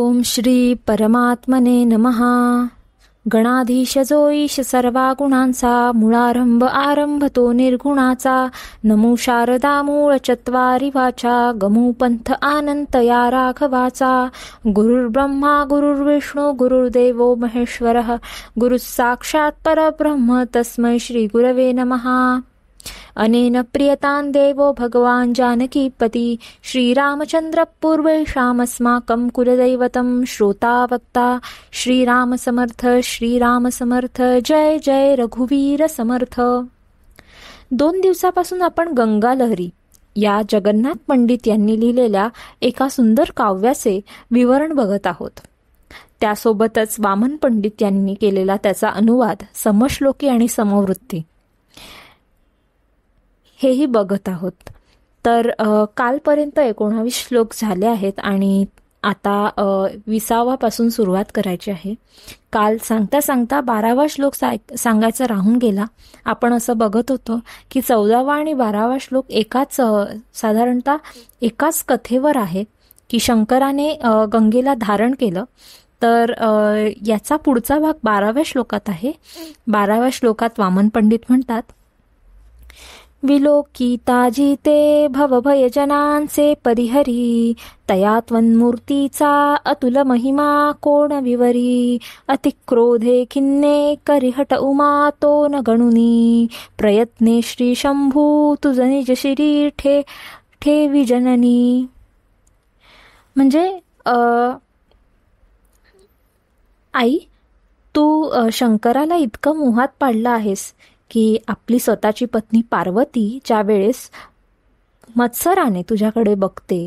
ओम श्री परमात्मने नमः. गणाधीश जो ईश सर्वा गुणांचा, मूळारंभ आरंभ तो निर्गुणाचा. नमो शारदा मूळ चत्वारी वाचा, गमू पंथ आनंत या राघवाचा. गुरुर्ब्रह्मा गुरुर्विष्णू गुरुर्देवो महेश्वरः, गुरुः साक्षात् परब्रह्म तस्मै श्री गुरवे नमः. अनेन प्रियतां देवो भगवान् जानकीपति, श्रीरामचन्द्र पूर्वेषामस्माकं कुलदैवतं. श्रोता वक्ता श्रीराम समर्थ, श्रीराम समर्थ, जय जय रघुवीर समर्थ. 2 दिवसापासून आपण गंगा लहरी या जगन्नाथ पंडित यांनी लिहिलेल्या एका सुंदर काव्याचे विवरण बघत आहोत. त्यासोबतच वामन पंडित यांनी केलेला त्याचा अनुवाद, समश्लोकी आणि समवृत्ती हेही बघत आहोत. तर कालपर्यंत 19 श्लोक झाले आहेत आणि आता 20 पासून सुरुवात करायची आहे. काल सांगता सांगता 12वा श्लोक सांगायचा राहून गेला. आपण असं बघत होतो की 14वा आणि 12वा श्लोक साधारणतः एकाच कथेवर आहे की शंकराने गंगेला धारण केलं. तर याचा पुढचा भाग 12व्या श्लोकात आहे. 12व्या श्लोकात वामन पंडित म्हणतात, विलोकिता जिते भवभयजनांचे परिहरी, तया त्वन्मूर्तीचा अतुल महिमा कोण विवरी. अतिक्रोधे खिन्ने करिहट उमा तो न गणुनी, प्रयत्ने श्री शंभू तुझ निज शिरी ठेवी जननी. म्हणजे आई, तू शंकराला इतकं मोहात पाडलं आहेस की आपली स्वतःची पत्नी पार्वती ज्या वेळेस मत्सराने तुझ्याकडे बघते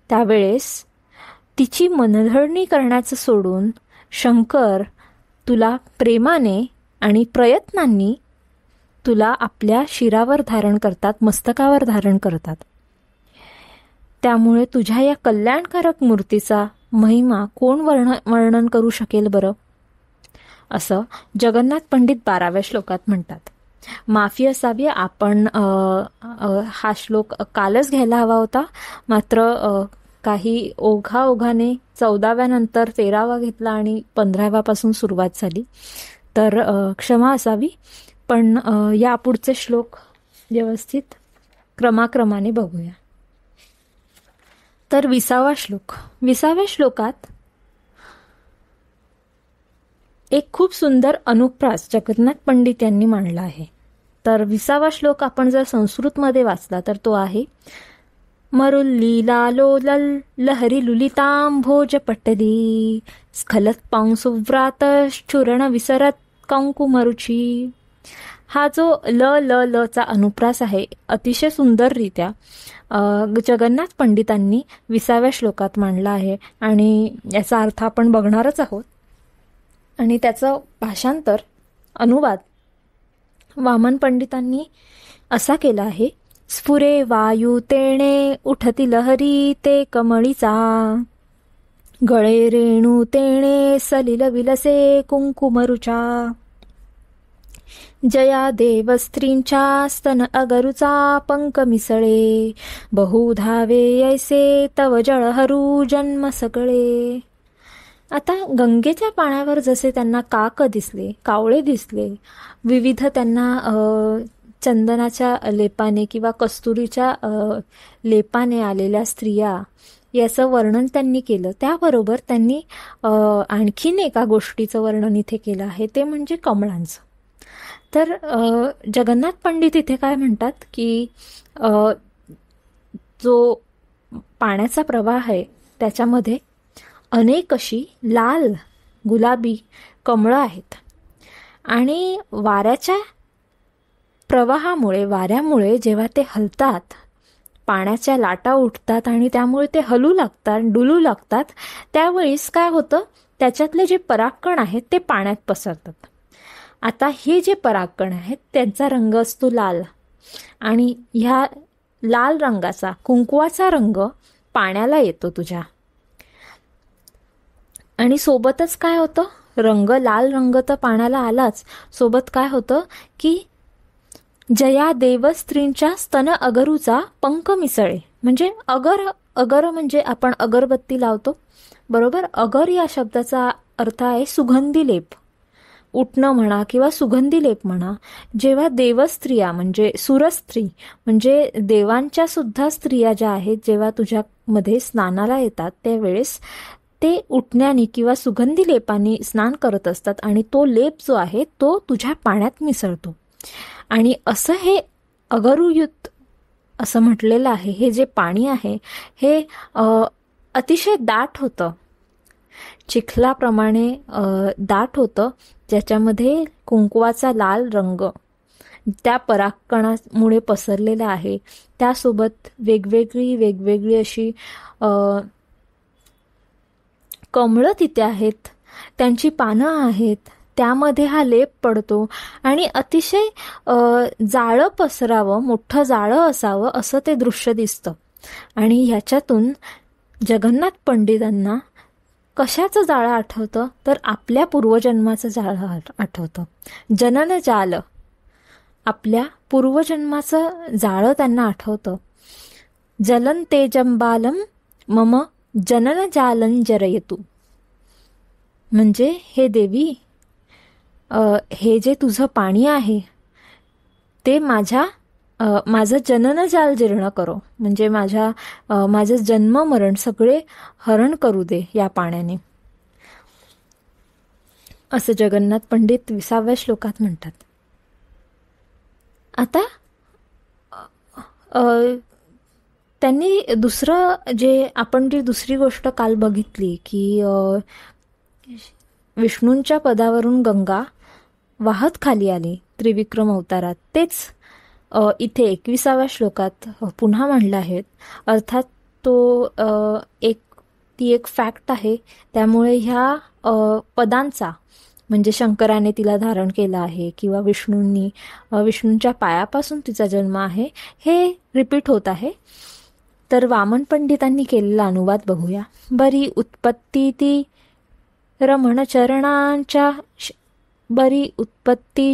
त्यावेळेस तिची मनधरणी करण्याचं सोडून शंकर तुला प्रेमाने आणि प्रयत्नांनी तुला आपल्या शिरावर धारण करतात, मस्तकावर धारण करतात. त्यामुळे तुझ्या या कल्याणकारक मूर्तीचा महिमा कोण वर्णन करू शकेल बरं, असं जगन्नाथ पंडित 12व्या श्लोकात म्हणतात. माफी असावी, आपण हा श्लोक कालच घ्यायला हवा होता, मात्र काही ओघाने 14व्या नंतर 13वा घेतला आणि 15व्या पासून सुरुवात झाली. तर क्षमा असावी. पण यापुढचे श्लोक व्यवस्थित क्रमाक्रमाने बघूया. तर 20वा श्लोक. 20व्या श्लोकात एक खूप सुंदर अनुप्रास जगन्नाथ पंडित यांनी मांडला आहे. तर 20वा श्लोक आपण जर संस्कृतमध्ये वाचला तर तो आहे, मरुल्ली लालोलल लहरी लुलितांभोज पटली, स्खलत पांसुव्रात चूर्ण विसरत कंकुमरुची. हा जो ल चा अनुप्रास आहे अतिशय सुंदररित्या जगन्नाथ पंडितांनी 20व्या श्लोकात मांडला आहे आणि याचा अर्थ आपण बघणारच आहोत. आणि त्याचं भाषांतर, अनुवाद वामन पंडितांनी असा केला आहे, स्फुरे वायू तेणे उठती लहरी ते कमळीचा, गळे रेणू तेणे सलिल विलसे कुंकुमरुचा. जया देव स्त्रींच्या स्तन अगरुचा पंक मिसळे, बहुधावे ऐसे तव जळहरू जन्म सगळे. आता गंगेच्या पाण्यावर जसे त्यांना काक दिसले, कावळे दिसले, विविध त्यांना चंदनाच्या लेपाने किंवा कस्तुरीच्या लेपाने आलेल्या स्त्रिया, याचं वर्णन त्यांनी केलं. त्याबरोबर त्यांनी आणखीन एका गोष्टीचं वर्णन इथे केलं आहे, ते म्हणजे कमळांचं. तर जगन्नाथ पंडित इथे काय म्हणतात की जो पाण्याचा प्रवाह आहे त्याच्यामध्ये अनेक अशी लाल गुलाबी कमळं आहेत आणि वाऱ्याच्या प्रवाहामुळे, वाऱ्यामुळे जेव्हा ते हलतात, पाण्याच्या लाटा उठतात आणि त्यामुळे ते हलू लागतात, डुलू लागतात, त्यावेळेस काय होतं, त्याच्यातले जे परागकण आहेत ते पाण्यात पसरतात. आता हे जे परागकण आहेत त्यांचा रंग असतो लाल आणि ह्या लाल रंगाचा, कुंकवाचा रंग पाण्याला येतो तुझ्या. आणि सोबतच काय होतं, लाल रंग तर पाण्याला आलाच, सोबत काय होतं की जया देव स्त्रींच्या स्तन अगरूचा पंक मिसळे. म्हणजे अगर म्हणजे आपण अगरबत्ती लावतो बरोबर. अगर या शब्दाचा अर्थ आहे सुगंधी लेप, उठणं म्हणा किंवा सुगंधी लेप म्हणा. जेव्हा देवस्त्रिया म्हणजे सुरस्त्री म्हणजे देवांच्या सुद्धा स्त्रिया ज्या आहेत, जेव्हा तुझ्यामध्ये स्नानाला येतात त्यावेळेस ते उठण्याने किंवा सुगंधी लेपाने स्नान करत असतात आणि तो लेप जो आहे तो तुझ्या पाण्यात मिसळतो. आणि असं हे अगरुयुक्त असं म्हटलेलं आहे. हे जे पाणी आहे हे अतिशय दाट होतं, चिखलाप्रमाणे दाट होतं, ज्याच्यामध्ये कुंकवाचा लाल रंग त्या परागकणामुळे पसरलेला आहे. त्यासोबत वेगवेगळी अशी कमळं तिथे आहेत, त्यांची पानं आहेत, त्यामध्ये हा लेप पडतो आणि अतिशय जाळं पसरावं, मोठं जाळं असावं असं ते दृश्य दिसतं. आणि ह्याच्यातून जगन्नाथ पंडितांना कशाचं जाळं आठवतं तर आपल्या पूर्वजन्माचं जाळं आठवतं. जनन जाल, आपल्या पूर्वजन्माचं जाळं त्यांना आठवतं. जलन तेजंबालम मम जनन जालन जरयतु, म्हणजे हे देवी, हे जे तुझं पाणी आहे ते माझं जनन जाल जीर्ण करो, म्हणजे माझं जन्म मरण सगळे हरण करू दे या पाण्याने, असं जगन्नाथ पंडित 20व्या श्लोकात म्हणतात. आता त्यांनी आपण जी दुसरी गोष्ट काल बघितली की विष्णूंच्या पदावरून गंगा वाहत खाली आली त्रिविक्रम अवतारात, तेच इथे 21व्या श्लोकात पुन्हा म्हणलं आहे. अर्थात ती एक फॅक्ट आहे. त्यामुळे ह्या पदांचा म्हणजे शंकराने तिला धारण केलं आहे किंवा विष्णूंच्या पायापासून तिचा जन्म आहे हे रिपीट होत आहे. तर वामन पंडितांनी केलेला अनुवाद बघूया. बरी उत्पत्ती ती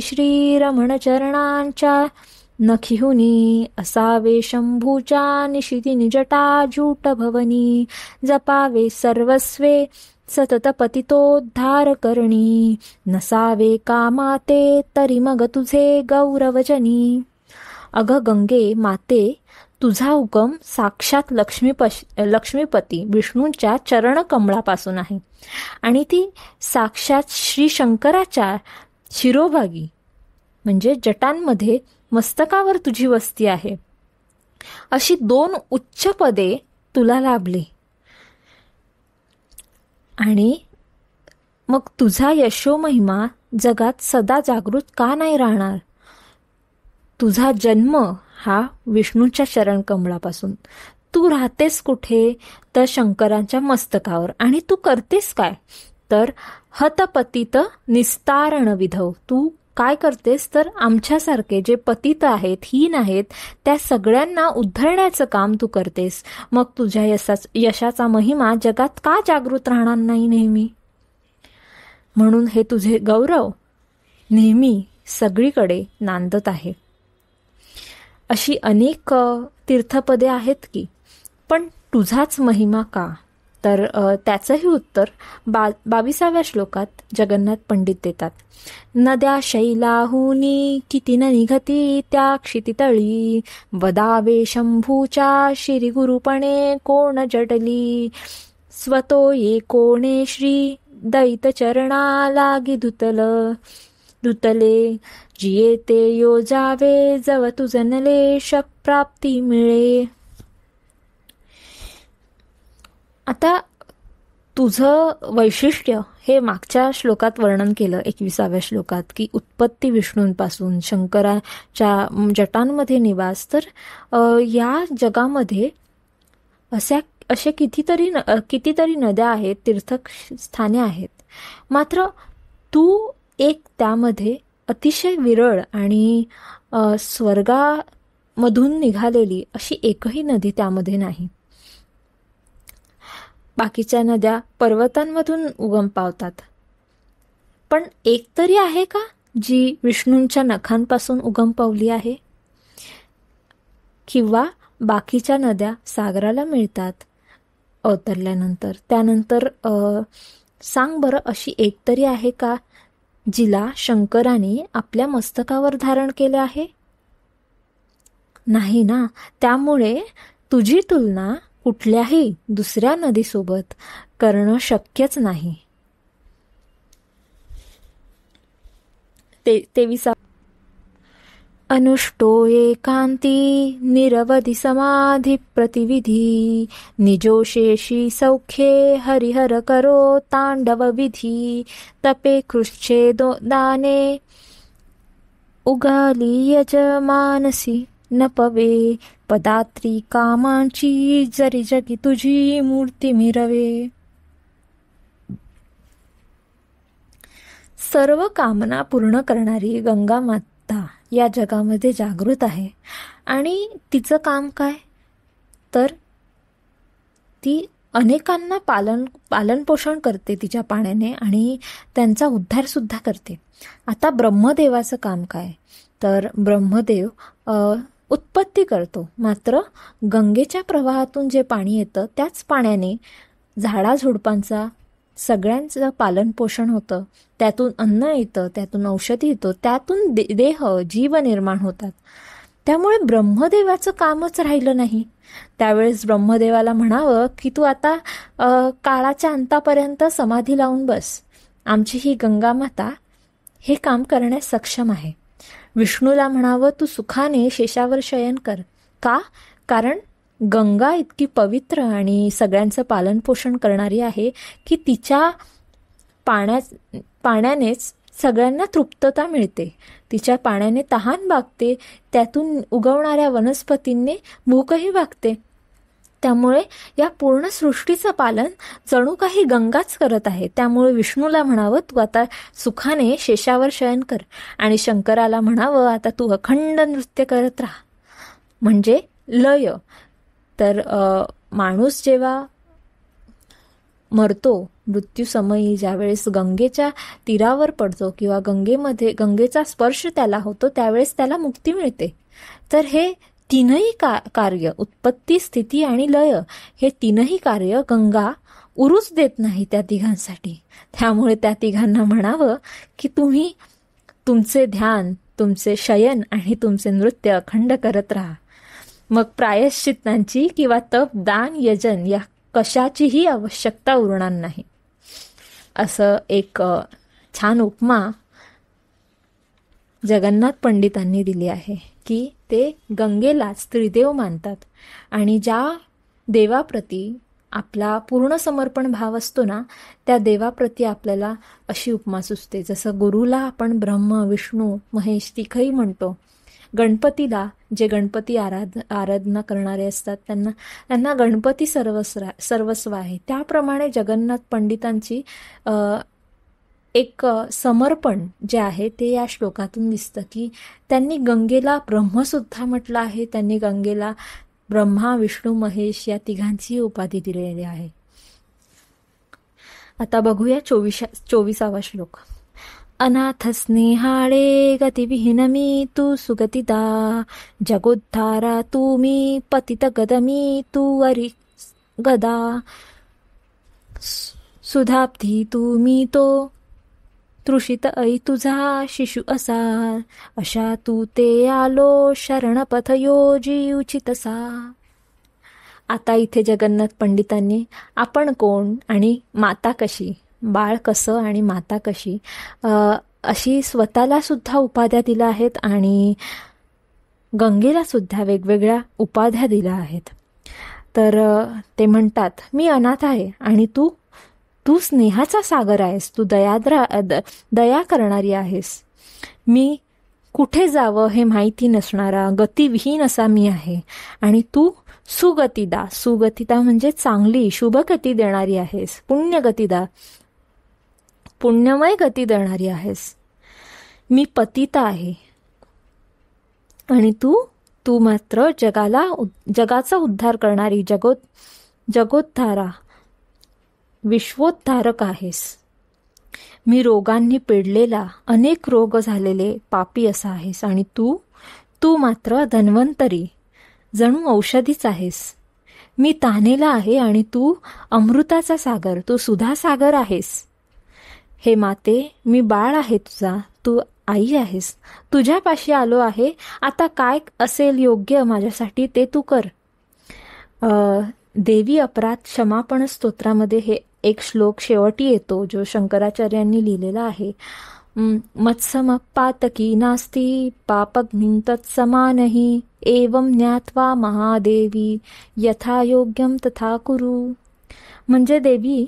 श्री रमण चरणांच्या नखिहुनी असावे शंभूच्या निशिती निजटा जूट भवनी जपावे सर्वस्वे सतत पतितोद्धार करणी नसावे कामाते तरी मग तुझे गौरवजनी. अग गंगे माते, तुझा उगम साक्षात लक्ष्मीपती विष्णूंच्या चरणकमळापासून आहे आणि ती साक्षात श्री शंकराच्या शिरोभागी म्हणजे जटांमध्ये मस्तकावर तुझी वस्ती आहे. अशी 2 उच्च पदे तुला लाभली आणि मग तुझा यशोमहिमा जगात सदा जागृत का नाही राहणार. तुझा जन्म हा विष्णूच्या चरणकमळापासून. तू राहतेस कुठे तर शंकरांच्या मस्तकावर आणि तू करतेस काय तर हतपतित निस्तारण विधव. तू काय करतेस तर आमच्यासारखे जे पतित आहेत, हीन आहेत, त्या सगळ्यांना उद्धरण्याचं काम तू करतेस. मग तुझ्या यशाचा महिमा जगात का जागृत राहणार नाही नेहमी. म्हणून हे तुझे गौरव नेहमी सगळीकडे नांदत आहे. अशी अनेक तीर्थपदे आहेत की, पण तुझाच महिमा का तर त्याचंही उत्तर 22व्या श्लोकात जगन्नाथ पंडित देतात. नद्या शैलाहुनी किती न निघती त्या क्षितितळी वदावे शंभूच्या शिरीगुरुपणे कोण जडली स्वतो ये कोणे श्री दैत चरणा लागी धुतले जिये ते योजावे जव तुझनले शक प्राप्ती मिळे. आता तुझं वैशिष्ट्य हे मागच्या श्लोकात वर्णन केलं 21व्या श्लोकात की उत्पत्ती विष्णूंपासून शंकराच्या जटांमध्ये निवास. तर या जगामध्ये असे कितीतरी नद्या आहेत, तीर्थस्थाने आहेत, मात्र तू एक त्यामध्ये अतिशय विरळ आणि स्वर्गामधून निघालेली अशी एकही नदी त्यामध्ये नाही. बाकीच्या नद्या पर्वतांमधून उगम पावतात, पण एक तरी आहे का जी विष्णूंच्या नखांपासून उगम पावली आहे. किंवा बाकीच्या नद्या सागराला मिळतात, अवतरल्यानंतर. त्यानंतर सांग बरं, अशी एक तरी आहे का जिला शंकराने आपल्या मस्तकावर धारण केले आहे? नाही ना. त्यामुळे तुझी तुलना कुठल्याही दुसऱ्या नदीसोबत करणं शक्यच नाही. 23. अनुष्टो एकांती निरवधि समाधी प्रतिविधी निजोशेषी सौख्ये हरिहर करो तांडव विधी तपे कृच्छेदो दाने उगाली यजमानसी न पवे पदात्री कामांची जरी जगी तुझी मूर्ती मिरवे. सर्व कामना पूर्ण करणारी गंगा माता या जगामध्ये जागृत आहे. आणि तिचं काम काय? तर ती अनेकांना पालन पोषण करते तिच्या पाण्याने आणि त्यांचा उद्धार सुद्धा करते. आता ब्रह्मदेवाचं काम काय? तर ब्रह्मदेव उत्पत्ती करतो. मात्र गंगेच्या प्रवाहातून जे पाणी येतं त्याच पाण्याने झाडाझुडपांचा सगळ्यांचं पालन पोषण होतं. त्यातून अन्न येतं, त्यातून औषधी येतं, त्यातून देह जीव निर्माण होतात. त्यामुळे ब्रह्मदेवाचं कामच राहिलं नाही. त्यावेळेस ब्रह्मदेवाला म्हणावं की तू आता काळाच्या अंतापर्यंत समाधी लावून बस. आमची ही गंगा माता हे काम करण्यास सक्षम आहे. विष्णूला म्हणावं तू सुखाने शेषावर शयन कर. का? कारण गंगा इतकी पवित्र आणि सगळ्यांचं पालनपोषण करणारी आहे की तिच्या पाण्यानेच सगळ्यांना तृप्तता मिळते. तिच्या पाण्याने तहान भागते, त्यातून उगवणाऱ्या वनस्पतींनी भूकही भागते. त्यामुळे या पूर्ण सृष्टीचं पालन जणू काही गंगाच करत आहे. त्यामुळे विष्णूला म्हणावं तू आता सुखाने शेषावर शयन कर. आणि शंकराला म्हणावं आता तू अखंड नृत्य करत राहा, म्हणजे लय. तर माणूस जेव्हा मरतो, मृत्यूसमयी ज्यावेळेस गंगेच्या तीरावर पडतो किंवा गंगेचा स्पर्श त्याला होतो, त्यावेळेस त्याला मुक्ती मिळते. तर हे तीनही कार्य, उत्पत्ती, स्थिती आणि लय, हे तीनही कार्य गंगा उरूच देत नाही त्या तिघांसाठी. त्यामुळे त्या तिघांना म्हणावं की तुम्ही तुमचे ध्यान, तुमचे शयन आणि तुमचे नृत्य अखंड करत राहा. मग प्रायश्चित्तांची किंवा तप, दान, यजन या कशाचीही आवश्यकता उरणार नाही. असं एक छान उपमा जगन्नाथ पंडितांनी दिली आहे की ते गंगेलाच त्रिदेव मानतात आणि ज्या देवाप्रती आपला पूर्ण समर्पण भाव असतो ना, त्या देवाप्रती आपल्याला अशी उपमा सुचते. जसं गुरुला आपण ब्रह्म, विष्णू, महेश तिघही म्हणतो. गणपतीला, जे गणपती आराधना करणारे असतात त्यांना गणपती सर्वस्व आहे. त्याप्रमाणे जगन्नाथ पंडितांची एक समर्पण जे आहे ते या श्लोकातून दिसतं की त्यांनी गंगेला ब्रह्मसुद्धा म्हटलं आहे. त्यांनी गंगेला ब्रह्मा, विष्णू, महेश या तिघांची उपाधी दिलेली आहे. आता बघूया 24वा श्लोक. अनाथ स्नेहाळे गतिविहीन मी तू सुगतिदा जगोद्धारा तू मी पतित गदमी तू वरी गदा सुधाब्धी तू मी तो तृषित ऐ तुझा शिशु अशा तू ते आलो शरणपथ योजी उचितसा. आता इथे जगन्नाथ पंडितांनी आपण कोण आणि माता कशी, बाळ कसं आणि माता कशी, अशी स्वतःला सुद्धा उपाध्या दिल्या आहेत आणि गंगेला सुद्धा वेगवेगळ्या उपाध्या दिल्या आहेत. तर ते म्हणतात मी अनाथ आहे आणि तू स्नेहाचा सागर आहेस, तू दया करणारी आहेस. मी कुठे जावं हे माहिती नसणारा गतिविहीन असा मी आहे आणि तू सुगतिदा म्हणजे चांगली शुभगती देणारी आहेस, पुण्यमय गती देणारी आहेस. मी पतिता आहे आणि तू मात्र जगाचा उद्धार करणारी जगोद्धारा, विश्वोद्धारक आहेस. मी रोगांनी पिडलेला, अनेक रोग झालेले पापी असा आहेस आणि तू मात्र धन्वंतरी, जणू औषधीच आहेस. मी तान्हेला आहे आणि तू अमृताचा सागर, तू सुधा सागर आहेस. हे माते, मी बाळ आहे तुझा, तू आई आहेस. तुझ्यापाशी आलो आहे, आता काय असेल योग्य माझ्यासाठी ते तू कर. देवी अपराध क्षमापण स्तोत्रामध्ये हे एक श्लोक शेवटी येतो जो शंकराचार्यांनी लिहिलेला आहे. मत्समपातकी नास्ति पापग्निं तत्समानहि एवं ज्ञात्वा महादेवी यथा योग्यम तथा कुरु. म्हणजे देवी,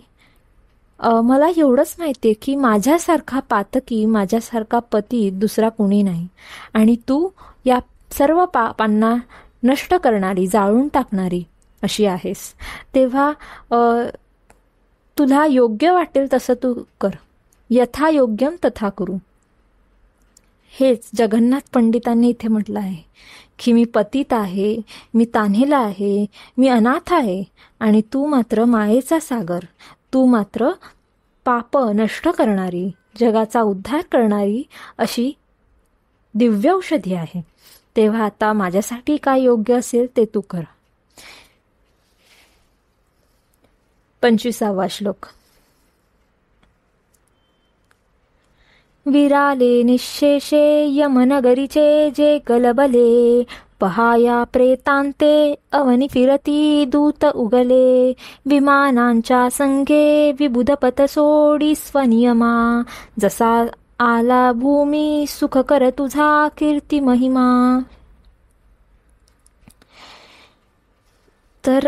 मला एवढंच माहिती आहे की माझ्यासारखा पातकी, माझ्यासारखा पती दुसरा कोणी नाही, आणि तू या सर्व पापांना नष्ट करणारी, जाळून टाकणारी अशी आहेस. तेव्हा तुला योग्य वाटेल तसं तू कर. यथा योग्यम तथा करू. हेच जगन्नाथ पंडितांनी इथे म्हटलं आहे की मी पतित आहे, मी तान्हेला आहे, मी अनाथ आहे, आणि तू मात्र मायेचा सागर, तू मात्र पाप नष्ट करणारी, जगाचा उद्धार करणारी अशी दिव्य औषधी आहे. तेव्हा आता माझ्यासाठी काय योग्य असेल ते तू कर. 25वा श्लोक. विराले निशेषे यमनगरीचे जे कलबले, पहाया प्रेतांते अवनी फिरती दूत उगले, विमानांच्या संगे विबुधपथ सोडी स्वनियमा, जसा आला भूमी सुख कर तुझा कीर्ती महिमा. तर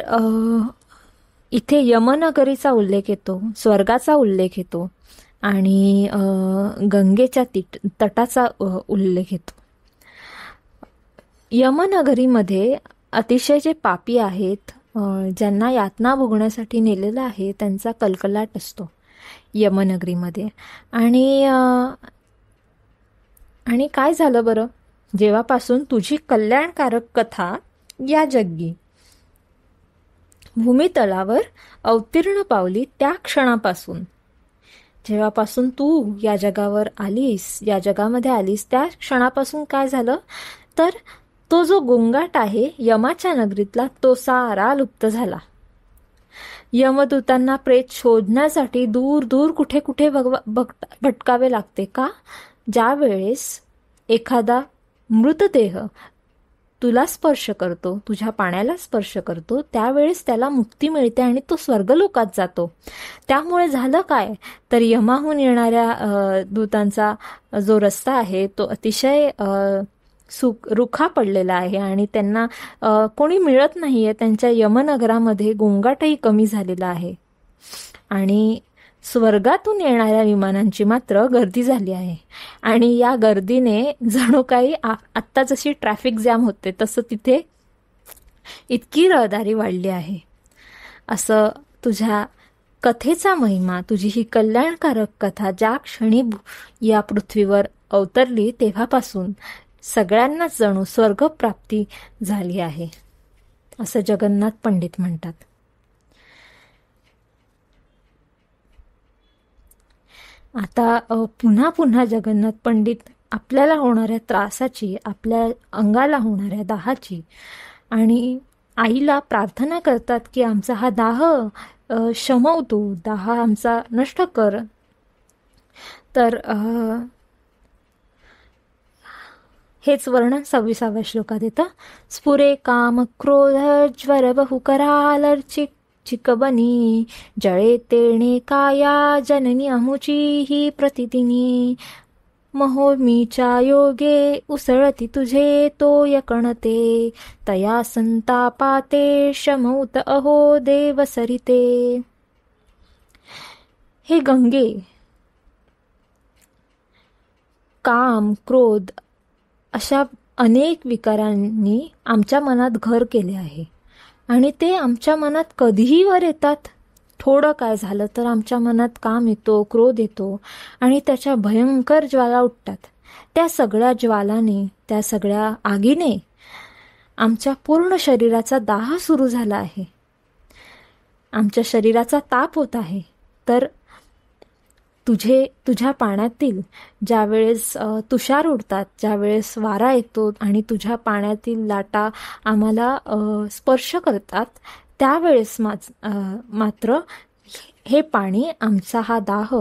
इथे यमनगरीचा उल्लेख येतो, स्वर्गाचा उल्लेख येतो, आणि गंगेच्या तटाचा उल्लेख येतो. यमनगरीमध्ये अतिशय जे पापी आहेत, ज्यांना यातना भोगण्यासाठी नेलेलं आहे, त्यांचा कलकलाट असतो यमनगरीमध्ये. आणि काय झालं बरं, जेव्हापासून तुझी कल्याणकारक कथा या जग्गी भूमितलावर अवतीर्ण पावली, त्या क्षणापासून, जेव्हापासून तू या जगावर आलीस, या जगामध्ये आलीस, त्या क्षणापासून काय झालं तर तो जो गोंगाट आहे यमाच्या नगरीतला, तो सारा लुप्त झाला. यमदूतांना प्रेत शोधण्यासाठी दूर दूर कुठे कुठे भटकावे लागते. का? ज्या वेळेस एखादा मृतदेह तुला स्पर्श करतो, तुझ्या पाण्याला स्पर्श करतो, त्यावेळेस त्याला मुक्ती मिळते आणि तो स्वर्गलोकात जातो. त्यामुळे झालं काय तर यमाहून येणाऱ्या दूतांचा जो रस्ता आहे तो अतिशय रुखा पडलेला आहे, आणि त्यांना कोणी मिळत नाहीये. त्यांच्या यमनगरामध्ये गोंगाटही कमी झालेला आहे, आणि स्वर्गातून येणाऱ्या विमानांची मात्र गर्दी झाली आहे. आणि या गर्दीने जणू काही आत्ता जशी ट्रॅफिक जॅम होते तसं तिथे इतकी रहदारी वाढली आहे. असं तुझ्या कथेचा महिमा, तुझी ही कल्याणकारक कथा ज्या क्षणी या पृथ्वीवर अवतरली तेव्हापासून सगळ्यांनाच जणू स्वर्गप्राप्ती झाली आहे, असं जगन्नाथ पंडित म्हणतात. आता पुन्हा पुन्हा जगन्नाथ पंडित आपल्याला होणाऱ्या त्रासाची, आपल्या अंगाला होणाऱ्या दाहाची, आणि आईला प्रार्थना करतात की आमचा हा दाह शमव तू, दाह आमचा नष्ट कर. तर हेच वर्णन 26व्या श्लोकात येतं. स्फुरे काम क्रोध ज्वर बहुकरालर्चिक चिकबनी, जळे तेणे काया जननी अमुची ही प्रतिदिनी, महोमीच्या योगे उसळती तुझे तो यकणते, तया संतापाते शमौत अहो देव सरिते. हे गंगे, काम, क्रोध अशा अनेक विकारांनी आमच्या मनात घर केले आहे, आणि ते आमच्या मनात कधीही वर येतात. थोडं काय झालं तर आमच्या मनात काम येतो, क्रोध येतो, आणि त्याच्या भयंकर ज्वाला उठतात. त्या सगळ्या ज्वालाने, त्या सगळ्या आगीने आमच्या पूर्ण शरीराचा दाह सुरू झाला आहे, आमच्या शरीराचा ताप होत आहे. तर तुझ्या पाण्यातील ज्यावेळेस तुषार उडतात, ज्यावेळेस वारा येतो आणि तुझ्या पाण्यातील लाटा आम्हाला स्पर्श करतात, त्यावेळेस मात्र हे पाणी आमचा हा दाह,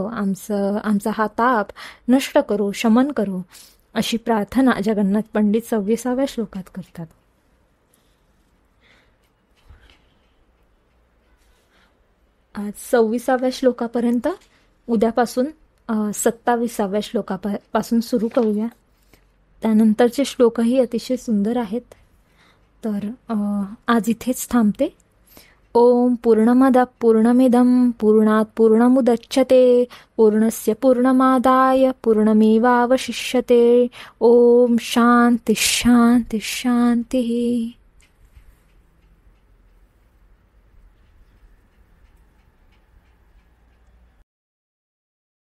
आमचा हा ताप नष्ट करो, शमन करो, अशी प्रार्थना जगन्नाथ पंडित 26व्या श्लोकात करतात. आज 26व्या श्लोकापर्यंत, उद्यापासून 27व्या श्लोकापासून सुरू करूया. त्यानंतरचे श्लोकही अतिशय सुंदर आहेत. तर आज इथेच थांबते. ओम पूर्णमद पूर्णमिदं पूर्णात पूर्णमुदच्यते पूर्णस्य पूर्णमादाय पूर्णमेवावशिष्यते. ओम शांती शांती शांती.